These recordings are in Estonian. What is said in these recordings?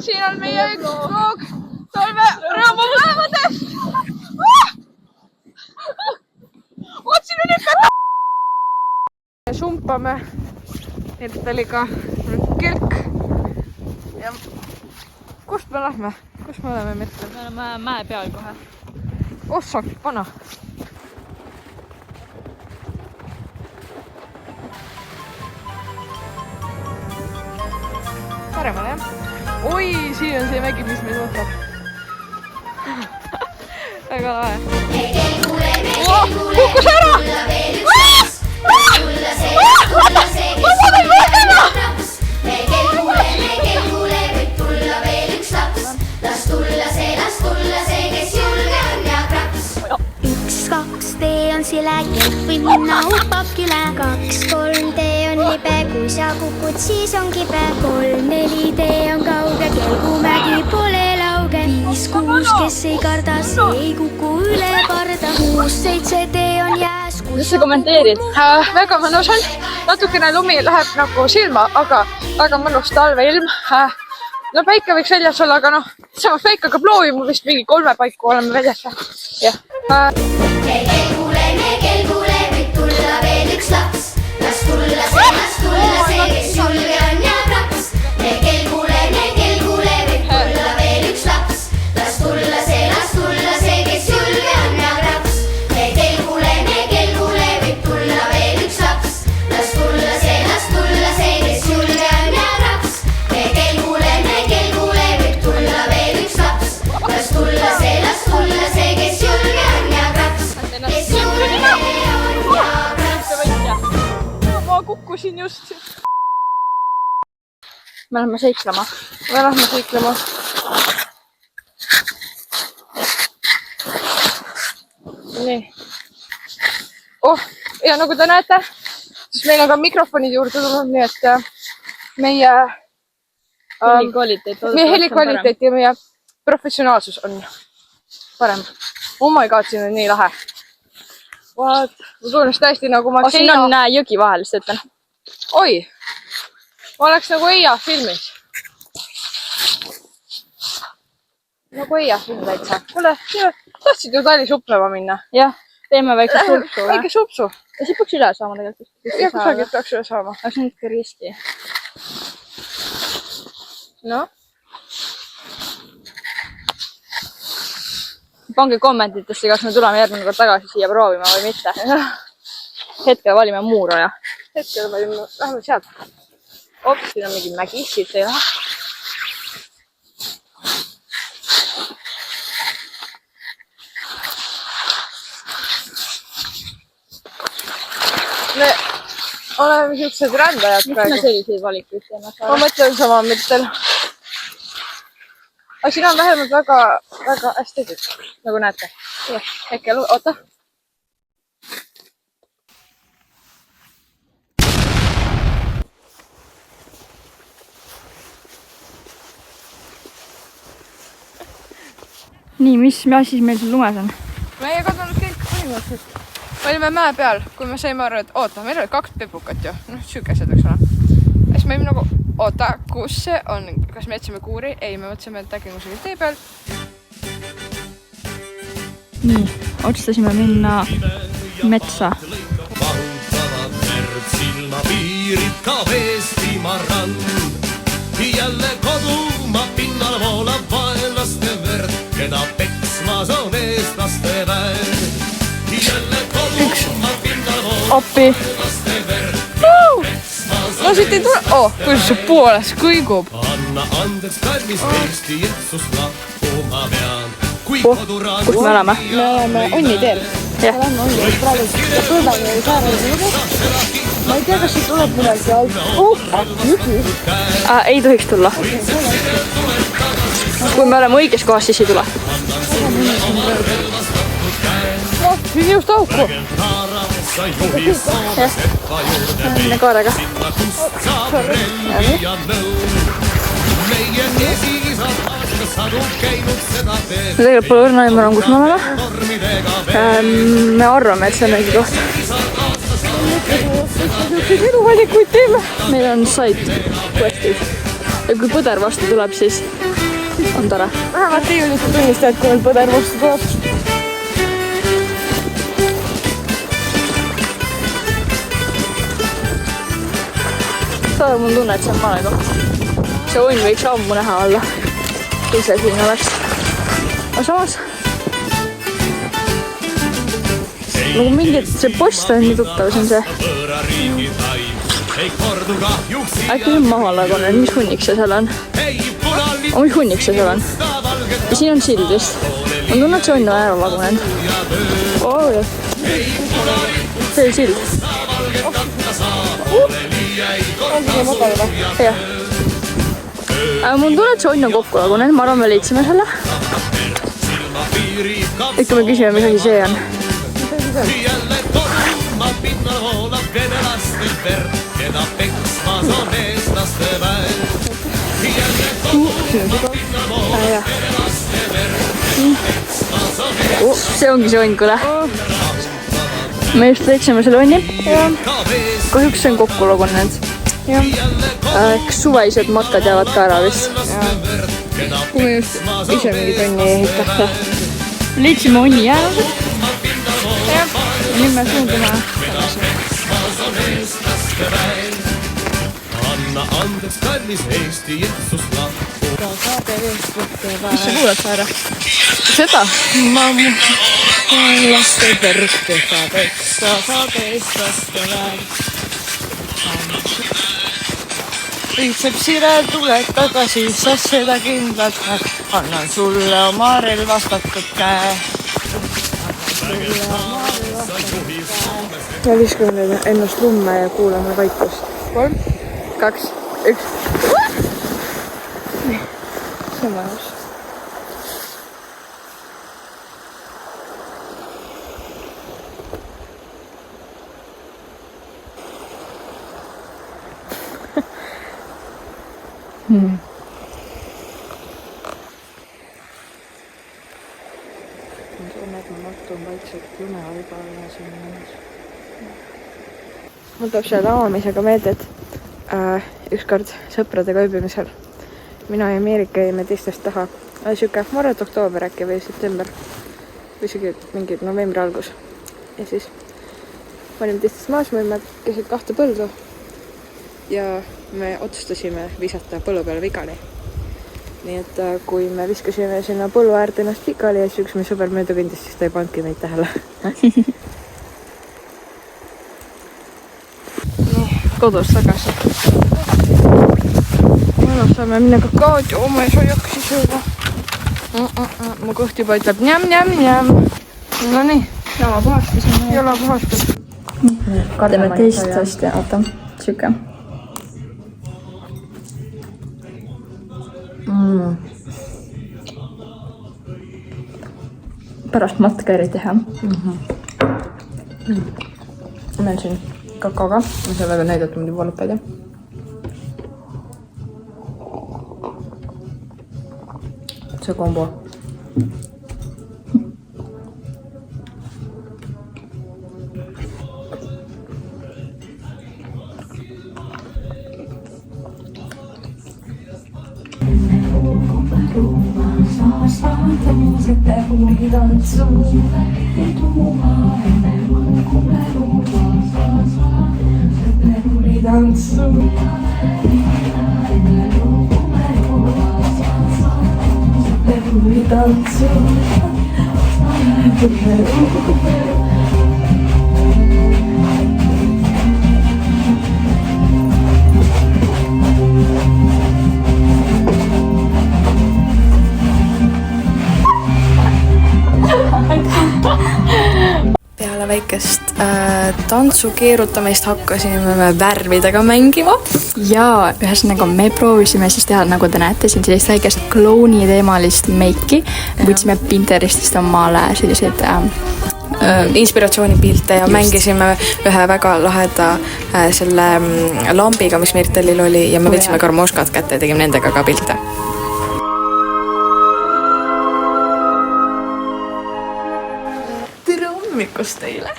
Siin on meie üks vlog talve rõõmupäevadest. Otsin on ikka sumpame Erteliga kelk. Ja kust me lähme? Kus me oleme mõtlema? Me oleme mäe peal kohe. Ossak, pana. Paremal jah? Oi, siin on see mägi, mis meid ootab. Väga lahe. Kukkus ära! Sile kelk võib minna upakile. 2-3 tee on libe, kui sa kukud, siis on kibe. 3-4 tee on kauge, kelgumägi pole lauge. 5-6, kes ei karda, see ei kuku üle parda. 6-7 tee on jääs. Kuidas sa kommenteerid? Väga mõnus on. Natukene lumi läheb nagu silma, aga väga mõnus talveilm. No päike võiks väljas olla, aga noh, samas päike hakkab loovima vist mingi 3 paiku oleme väljas. Jah. Kelgule võib tulla veel üks laps. Las tulla see, kes julge on ja praps. Kelgule võib tulla veel üks laps. Las tulla see, kes julge on ja praps. Kelgule võib tulla veel üks laps. Las tulla see, kes julge on ja praps. Kelgule võib tulla veel üks laps. Las tulla see, kes julge on ja praps. Ma kukkusin just. Me lähme seiklema. Nii. Oh, ja nagu te näete, siis meil on ka mikrofonid juurde tulnud, nii et meie helikvaliteet ja meie professionaalsus on parem. Oh my god, siin on nii lahe. What? Ma tunnes täiesti nagu ma... Siin on jõgi vahel, lihtsalt ütlen. Oi! Ma oleks nagu Eija filmis. Nagu Eija film täitsa. Kuule, tahtsid ju Tali suplema minna? Jah, teeme väike supsu. Väike supsu. Ja siit peaks üle saama tegelikult. Ja kusagilt peaks üle saama. Aga see on ikka risti. No? Pange kommentitesse, kas me tuleme järgmine kord tagasi siia proovima või mitte. Hetkel valime Muuraja. Hetkel valime, lähme sealt. Ops, siin on mingi mägi, siit ei lähe. Me oleme siuksed rändajad praegu. Miks me selliseid valikuid teeme? Ma mõtlen sama mõttel. Aga siin on vähemalt väga hästi tükk, nagu näete. Äkki, oota. Nii, mis asi meil siin lumes on? Meie kadunud kelk põhimõtteliselt. Me olime mäe peal, kui me saime aru, et oota, meil oli 2 pepukat ju. Noh, sükesed võiks olla. Ja siis me olime nagu, oota, kus see on? Kas me jätsime kuuri? Ei, me mõtlesime, et äkki kusagil tee peal. Nii, otsustasime minna metsa. Vahutavad merd, silmapiirid ka Eestimaa rand. Jälle kodumaa pinnal voolab vaenlaste verd, keda peksmas on eestlaste väed. Jälle kodumaa pinnal voolab vaenlaste verd, No siit ei tule. Oh, kuidas see pooles kõigub. Anna andeks kallis Eesti jõtsust lahkuma pean. Kui koduraan... Kus me oleme? Me oleme Onni teel. Jah. Me oleme Onni teel praegu. Ja põlvani oli saarel juurde. Ma ei tea, kas siit tuleb midagi alt. Jügi. Ei tohiks tulla. Kui me oleme õiges kohas, siis ei tule. Oh, siin just auku. Mine koeraga. Me tegelikult pole õrna ymmärrän, kus me oleme. Me arvame, et see on õige koht. Eluvalikuid teeme. Meil on side questid. ja kui põder vastu tuleb, siis on tore. Vähemalt riiulite tunnistajad, kui meil põder vastu tuleb. Mul tunne, et see on vale koht. See õnn võiks ammu näha olla. Ise siin oleks. Aga samas nagu mingi, see post on nii tuttav, see on see. Äkki nüüd maha lagunen, mis hunnik see seal on? Mis hunnik see seal on? Ja siin on sild vist. Ma tunnen, et see õnn on ära lagunenud. See oli sild. Jah. Mul tunne, et see õnn on kokku lagunenud. Ma arvan, me leidsime selle. Ikka me küsime, mis asi see on. See ongi see õnn, kuule. Me just leidsime selle õnni. Kahjuks see on kokku lagunenud. Suveised matkad jäävad ka ära vist. Kui me just ise mingid õnni ei ehita. Leidsime õnni jäänud. Ja nüüd me suundume. Anna andeks kallis Eesti Jeesusla. Mis sa kuulad, Saara? Seda? Laste perke saab eksa, saab eestlaste väär. Õitseb sire, tule tagasi, sa seda kindlalt näed. Annan sulle oma relvastatud käe. Ja viskame nüüd ennast lumme ja kuulame vaikust. 3, 2, 1. Nii, see on majus. Ma tunnen, et ma mahtun vaikselt lumehalba alla siin mõnes. Mul tuleb selle lamamisega meelde, et ükskord sõpradega ööbimisel mina ja Ameerika jäime teistest taha. Siuke, ma arvan, et oktoober äkki või september või isegi mingi novembri algus. Ja siis me olime teistest maas, me olime keset 2 põldu ja me otsustasime visata põllu peale vigani. Nii et kui me viskasime sinna põllu äärde ennast pikali ja siis üks meie sõber mööda kõndis, siis ta ei pannudki meid tähele. Nii, kodus tagasi. Mõnus saame minna kakaod ja oma ei saa jakksi sööda. Mu kõht juba ütleb njam. No nii. Jala puhastus on. Jala puhastus. Teeme teist tosti, oota, siuke. Pärast matka eri teha. Meil siin kakaoga. Ma saa väga näidata muidu valupaid. See kombo. Peale väikest tantsu keerutamist hakkasime me värvidega mängima. Ja ühesõnaga me proovisime siis teha, nagu te näete, siin sellist väikest klooni teemalist meiki. Võtsime Pinterestist omale sellised inspiratsioonipilte ja mängisime ühe väga laheda selle lambiga, mis Mirtelil oli ja me võtsime karmoškat kätte ja tegime nendega ka pilte. Tere hommikust teile!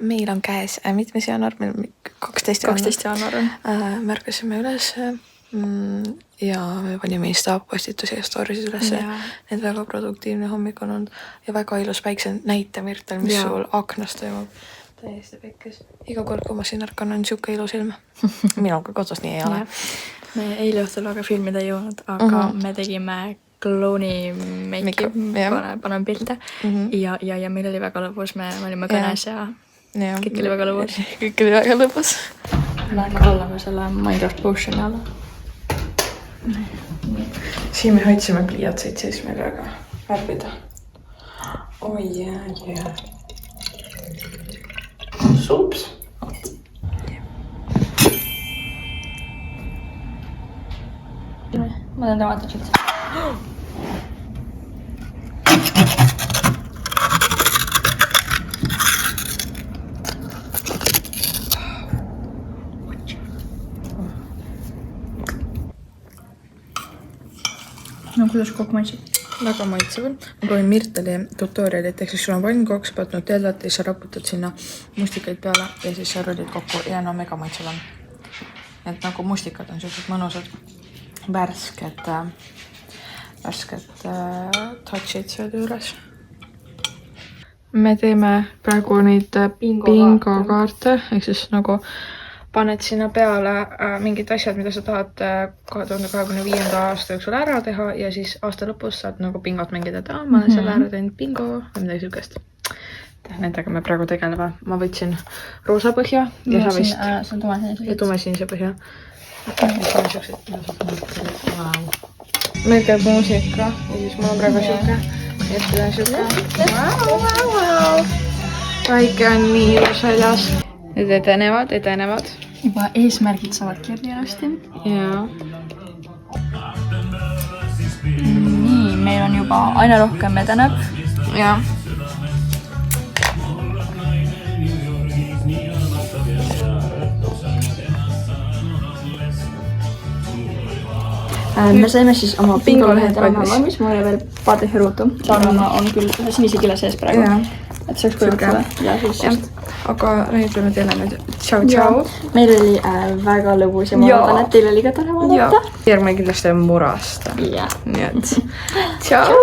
Meil on käes mitmes jaanuar, meil 12 jaanuar on. Märkasime üles ja me panime Insta postitusi ja story'sid ülesse. Need väga produktiivne hommik on olnud ja väga ilus päiksenäitemirtel, mis sul aknas toimub. Täiesti pekkes. Iga kord, kui ma siin ärkan, on siuke ilus ilm. Minuga kodus nii ei ole. Me eile õhtul väga filmida ei jõudnud, aga me tegime klouni meiki, panen pilte ja meil oli väga lõbus, me olime kõnes ja kõik oli väga lõbus. Kõik oli väga lõbus. Lähen kallame selle Minecraft Potioni alla. Siin me hoidsime pliiatseid, siis meil väga värvida. Oi jää. Sups. Ma teen tomaatid. No kuidas kokku maitseb? Väga maitseval. Ma proovin Mirtali tutorialit, ehk siis sul on vannkooks, paad nutellat ja sa raputad sinna mustikaid peale ja siis sa rullid kokku ja no mega maitsev on. Et nagu mustikad on sellised mõnusad värsked touchid seal juures. Me teeme praegu neid bingo-kaarte, ehk siis nagu paned sinna peale mingid asjad, mida sa tahad 2025. aasta jooksul ära teha ja siis aasta lõpus saad nagu bingot mängida, et ma olen selle ära teinud bingo või midagi sükest. Nendega me praegu tegeleme. Ma võtsin roosa põhja ja sa vist ja tumesinise põhja. Meil käib muusika ja siis mul on praegu siuke. Jätkil on siuke. Väike on nii ilus väljas. Need edenevad. Juba eesmärgid saavad kirja ilusti. Jaa. Nii, meil on juba aina rohkem edeneb. Jaa. Me saime siis oma bingolehed enam valmis, mul oli veel paar tühja ruutu. Saarama on küll sinise kille sees praegu. Et see oleks kujutada. Ja siis aga nüüd me teeme nüüd tšau-tšau. Meil oli väga lõbus ja ma loodan, et teil oli ka tore vaadata. Järgmine kindlasti on murasta. Ja. Nii et tšau!